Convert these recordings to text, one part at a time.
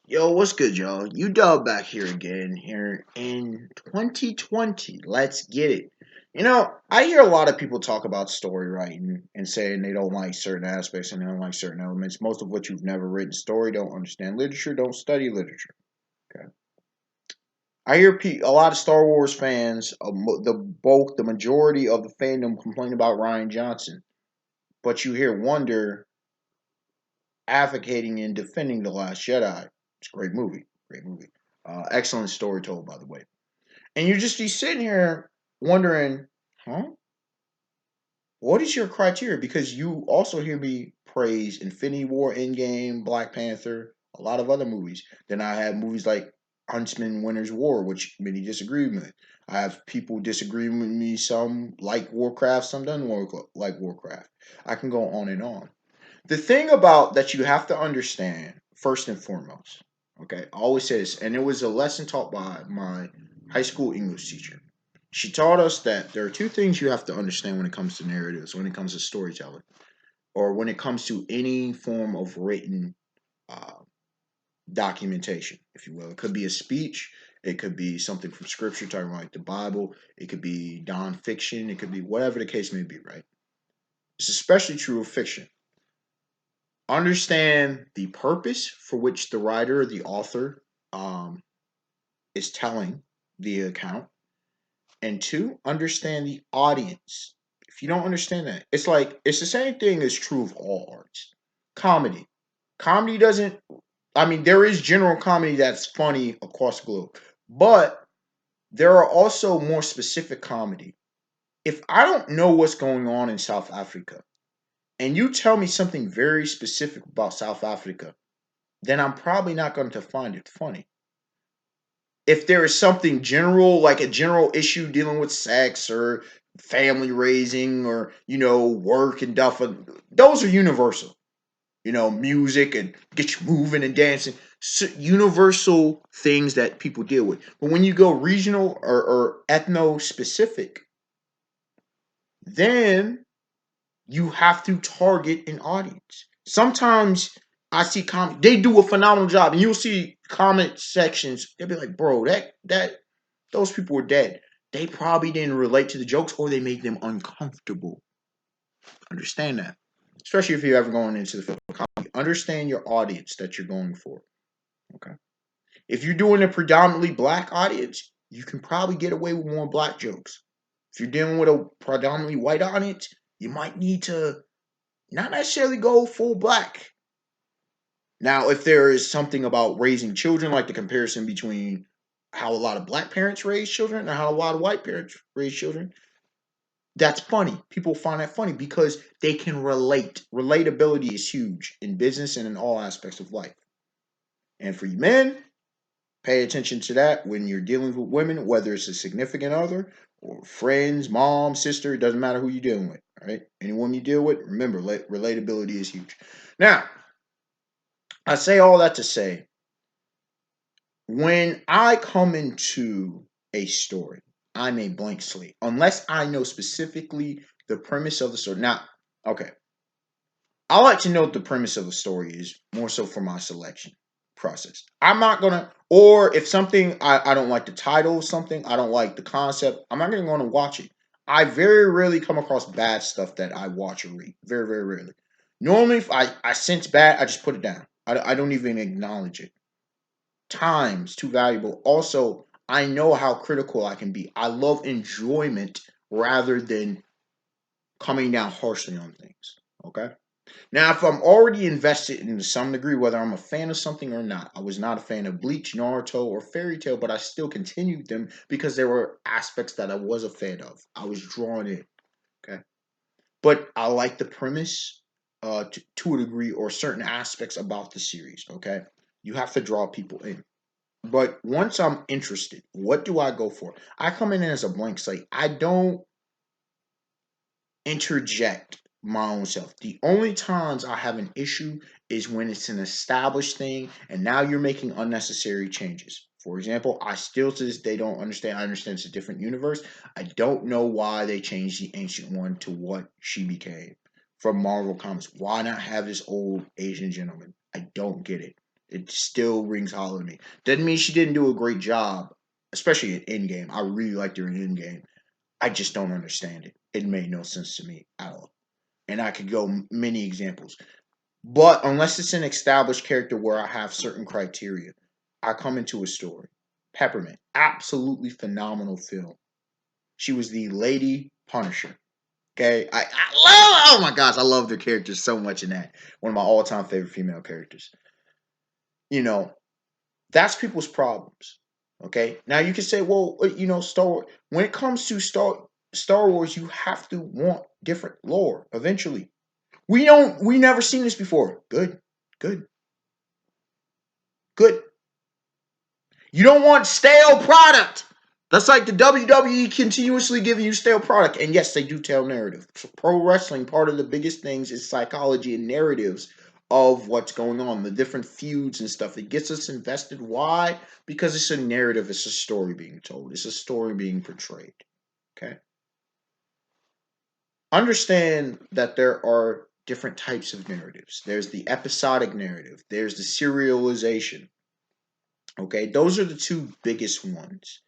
Yo, what's good, y'all? You dub back here again here in 2020. Let's get it. I hear a lot of people talk about story writing and saying they don't like certain aspects and they don't like certain elements. Most of what you've never written story, don't understand literature, don't study literature. Okay. I hear a lot of Star Wars fans, the majority of the fandom complain about Ryan Johnson, but you hear Wonder advocating and defending The Last Jedi. It's a great movie. Great movie. Excellent story told, by the way. And you just be sitting here wondering, huh? What is your criteria? Because you also hear me praise Infinity War, Endgame, Black Panther, a lot of other movies. Then I have movies like Huntsman, Winter's War, which many disagree with. I have people disagreeing with me. Some like Warcraft, some don't like Warcraft. I can go on and on. The thing about that you have to understand, first and foremost, okay, I always say this, and it was a lesson taught by my high school English teacher. She taught us that there are two things you have to understand when it comes to narratives, when it comes to storytelling, or when it comes to any form of written uh, documentation, if you will. It could be a speech, it could be something from scripture, talking about like the Bible, it could be nonfiction, it could be whatever the case may be, right? It's especially true of fiction. Understand the purpose for which the writer, the author, um, is telling the account, and two, understand the audience. If you don't understand that, it's the same thing as true of all arts. Comedy, comedy doesn't. I mean, there is general comedy that's funny across the globe, but there are also more specific comedy. If I don't know what's going on in South Africa, and you tell me something very specific about South Africa, then I'm probably not going to find it funny. If there is something general, like a general issue dealing with sex or family raising or, work and stuff, those are universal. Music and get you moving and dancing. So universal things that people deal with. But when you go regional or ethno specific, then you have to target an audience. Sometimes I see they do a phenomenal job, and you'll see comment sections. They'll be like, "Bro, that those people were dead. They probably didn't relate to the jokes, or they made them uncomfortable." Understand that, especially if you're ever going into the film comedy. Understand your audience that you're going for. Okay, if you're doing a predominantly black audience, you can probably get away with more black jokes. If you're dealing with a predominantly white audience, you might need to not necessarily go full black. Now, if there is something about raising children, like the comparison between how a lot of black parents raise children and how a lot of white parents raise children, that's funny. People find that funny because they can relate. Relatability is huge in business and in all aspects of life. And for you men, pay attention to that when you're dealing with women, whether it's a significant other or friends, mom, sister, it doesn't matter who you're dealing with. All right. Any woman you deal with, remember, relatability is huge. Now, I say all that to say, when I come into a story, I'm a blank slate. Unless I know specifically the premise of the story. Now, okay, I like to know what the premise of the story is more so for my selection process. I'm not gonna, or if something I don't like the title of something, I don't like the concept, I'm not gonna go and watch it. I very rarely come across bad stuff that I watch or read. Very, very rarely. Normally, if I sense bad, I just put it down. I don't even acknowledge it. Time's too valuable. Also, I know how critical I can be. I love enjoyment rather than coming down harshly on things. Okay. Now, if I'm already invested in to some degree, whether I'm a fan of something or not, I was not a fan of Bleach, Naruto, or Fairy Tail, but I still continued them because there were aspects that I was a fan of. I was drawn in. Okay. But I like the premise to a degree or certain aspects about the series. Okay. You have to draw people in. But once I'm interested, what do I go for? I come in as a blank slate. I don't interject my own self. The only times I have an issue is when it's an established thing and now you're making unnecessary changes. For example, I still to this day don't understand. I understand it's a different universe. I don't know why they changed the Ancient One to what she became from Marvel Comics. Why not have this old Asian gentleman? I don't get it. It still rings hollow to me. Doesn't mean she didn't do a great job, especially in Endgame. I really liked her in Endgame. I just don't understand it. It made no sense to me at all. And I could go many examples. But unless it's an established character where I have certain criteria, I come into a story. Peppermint, absolutely phenomenal film. She was the Lady Punisher. Okay, I love. Oh my gosh, I love her character so much in that. One of my all-time favorite female characters. You know, that's people's problems. Okay, now you can say, well, Star Wars. When it comes to Star Wars, you have to want different lore eventually. We never seen this before. Good, good, good. You don't want stale product. That's like the WWE continuously giving you stale product. And yes, they do tell narrative. So pro wrestling, part of the biggest things is psychology and narratives of what's going on, the different feuds and stuff. It gets us invested. Why? Because it's a narrative, it's a story being told, it's a story being portrayed. Okay. Understand that there are different types of narratives. There's the episodic narrative, there's the serialization. Okay, those are the two biggest ones.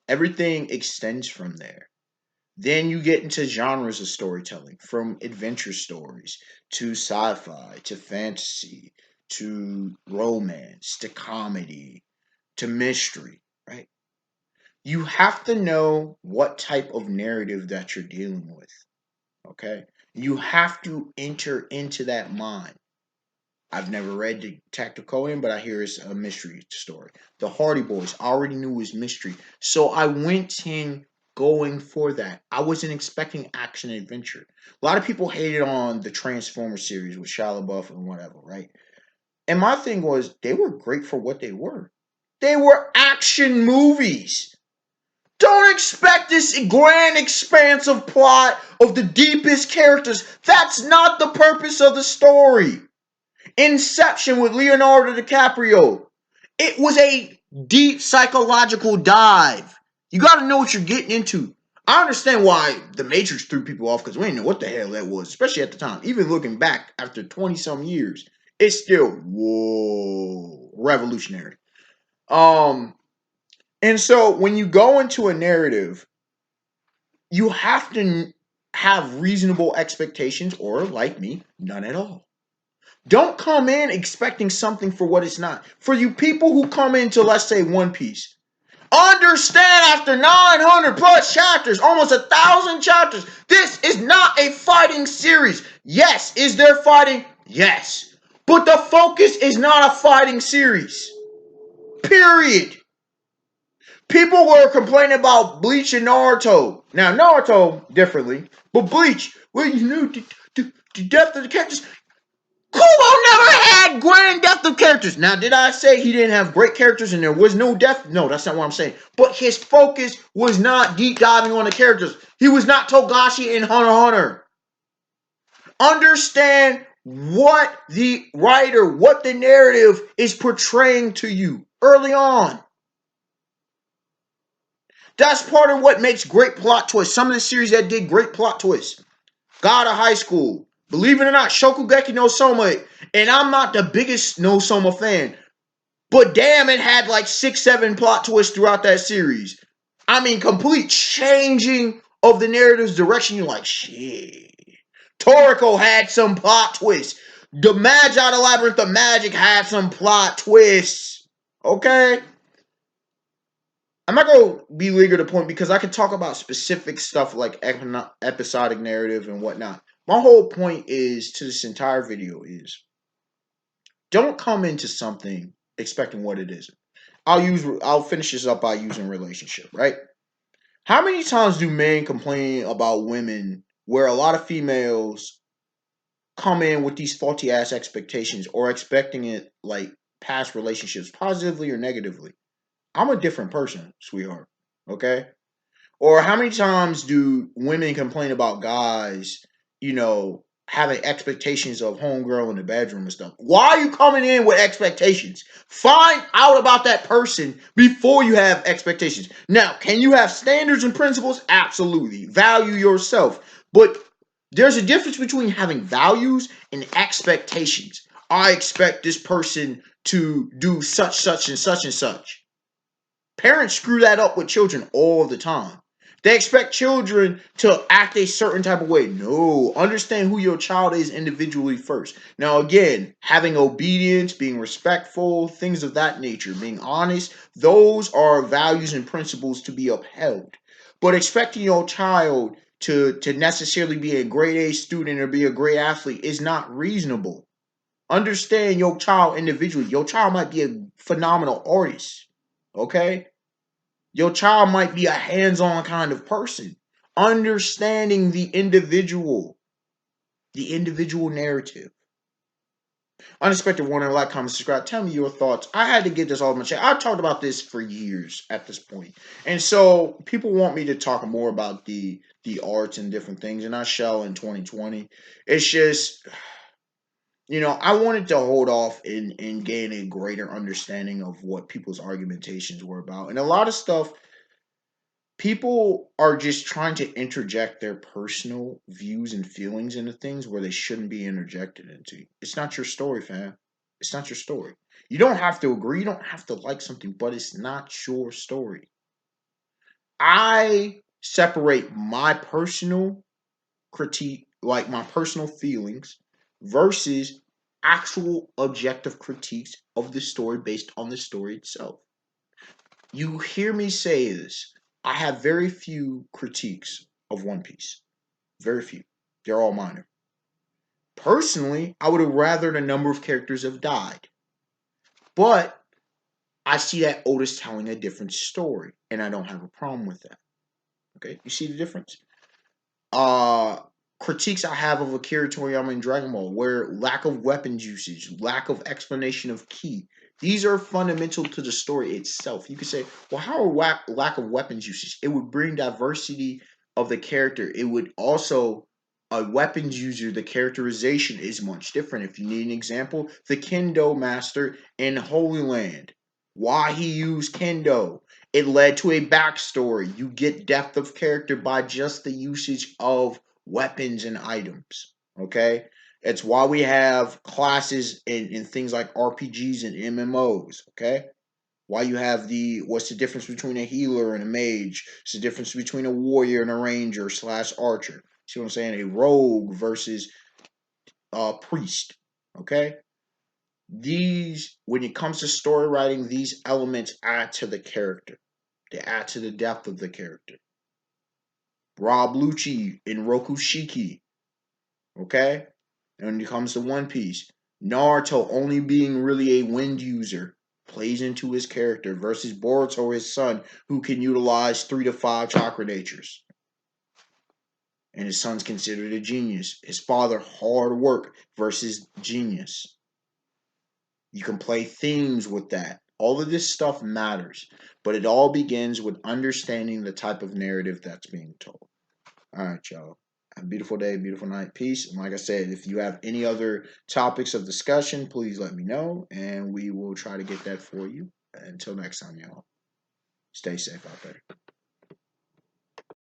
Everything extends from there. Then you get into genres of storytelling, from adventure stories to sci-fi to fantasy to romance to comedy to mystery, right? You have to know what type of narrative that you're dealing with, okay? You have to enter into that mind. I've never read Detective Conan, but I hear it's a mystery story. The Hardy Boys, I already knew it was mystery. So I went in going for that. I wasn't expecting action and adventure. A lot of people hated on the Transformers series with Shia LaBeouf and whatever, right? And my thing was, they were great for what they were. They were action movies. Don't expect this grand expansive plot of the deepest characters. That's not the purpose of the story. Inception with Leonardo DiCaprio. It was a deep psychological dive. You got to know what you're getting into. I understand why The Matrix threw people off because we didn't know what the hell that was, especially at the time. Even looking back after 20 some years, it's still whoa revolutionary. Um, and so when you go into a narrative, you have to have reasonable expectations, or like me, none at all. Don't come in expecting something for what it's not. For you people who come into, let's say, One Piece, understand after 900 plus chapters, almost 1,000 chapters, this is not a fighting series. Yes, is there fighting? Yes. But the focus is not a fighting series. Period. People were complaining about Bleach and Naruto. Now, Naruto, differently, but Bleach, well, you knew the depth of the characters. Kubo never had grand depth of characters. Now, did I say he didn't have great characters and there was no depth? No, that's not what I'm saying. But his focus was not deep diving on the characters. He was not Togashi in Hunter x Hunter. Understand what the writer, what the narrative is portraying to you early on. That's part of what makes great plot twists. Some of the series that did great plot twists. God of High School. Believe it or not, Shokugeki no Soma. And I'm not the biggest no Soma fan. But damn, it had like 6, 7 plot twists throughout that series. I mean, complete changing of the narrative's direction. You're like, shit. Toriko had some plot twists. The Magi, the Labyrinth of Magic had some plot twists. Okay? I'm not going to belabor the point because I could talk about specific stuff like episodic narrative and whatnot. My whole point is to this entire video is don't come into something expecting what it isn't. I'll finish this up by using relationship, right? How many times do men complain about women where a lot of females come in with these faulty ass expectations or expecting it like past relationships, positively or negatively? I'm a different person, sweetheart. Okay? Or how many times do women complain about guys, having expectations of homegirl in the bedroom and stuff? Why are you coming in with expectations? Find out about that person before you have expectations. Now, can you have standards and principles? Absolutely. Value yourself. But there's a difference between having values and expectations. I expect this person to do such, such, and such and such. Parents screw that up with children all the time. They expect children to act a certain type of way. No, understand who your child is individually first. Now, again, having obedience, being respectful, things of that nature, being honest, those are values and principles to be upheld. But expecting your child to necessarily be a grade A student or be a great athlete is not reasonable. Understand your child individually. Your child might be a phenomenal artist. Okay? Your child might be a hands-on kind of person. Understanding the individual narrative. Unexpected warning, like, comment, subscribe. Tell me your thoughts. I had to get this off my chest. I've talked about this for years at this point. And so people want me to talk more about the arts and different things, and I shall in 2020. It's just, I wanted to hold off and gain a greater understanding of what people's argumentations were about. And a lot of stuff, people are just trying to interject their personal views and feelings into things where they shouldn't be interjected into. It's not your story, fam. It's not your story. You don't have to agree, you don't have to like something, but it's not your story. I separate my personal critique, like my personal feelings, versus actual objective critiques of the story based on the story itself. You hear me say this. I have very few critiques of One Piece. Very few. They're all minor. Personally, I would have rather the number of characters have died. But I see that Oda's telling a different story, and I don't have a problem with that. Okay? You see the difference? uh Critiques I have of Akira Toriyama in Dragon Ball, where lack of weapons usage, lack of explanation of ki, these are fundamental to the story itself. You could say, well, how are lack of weapons usage? It would bring diversity of the character. It would also, a weapons user, the characterization is much different. If you need an example, the Kendo Master in Holy Land, why he used Kendo, it led to a backstory. You get depth of character by just the usage of weapons and items. Okay? It's why we have classes in things like RPGs and MMOs. Okay? Why you have what's the difference between a healer and a mage? What's the difference between a warrior and a ranger slash archer? See what I'm saying? A rogue versus a priest. Okay? When it comes to story writing, these elements add to the character. They add to the depth of the character. Rob Lucci in Roku Shiki, okay? And when it comes to One Piece, Naruto only being really a wind user plays into his character versus Boruto, his son, who can utilize 3 to 5 chakra natures. And his son's considered a genius. His father, hard work versus genius. You can play themes with that. All of this stuff matters, but it all begins with understanding the type of narrative that's being told. All right, y'all. Have a beautiful day, beautiful night. Peace. And like I said, if you have any other topics of discussion, please let me know, and we will try to get that for you. Until next time, y'all. Stay safe out there.